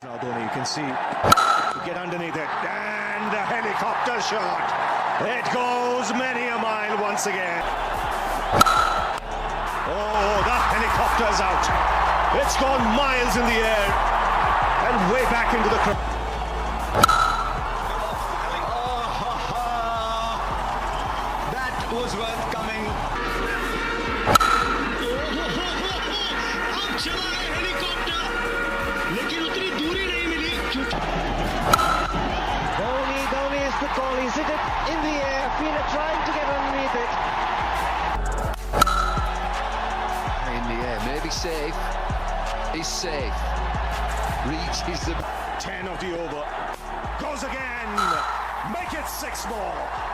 Now Dhoni, you can see, get underneath it, and a helicopter shot. It goes many a mile once again. Oh, the helicopter's out. It's gone miles in the air and way back into the crowd. That was worth coming. अब चला है helicopter, लेकिन उतनी दूरी नहीं मिली. Dhoni is the call. He's hit it in the air. Fila trying to get underneath it. In the air, maybe safe. He's safe. Reaches the 10 of the over. Goes again. Make it 6 more.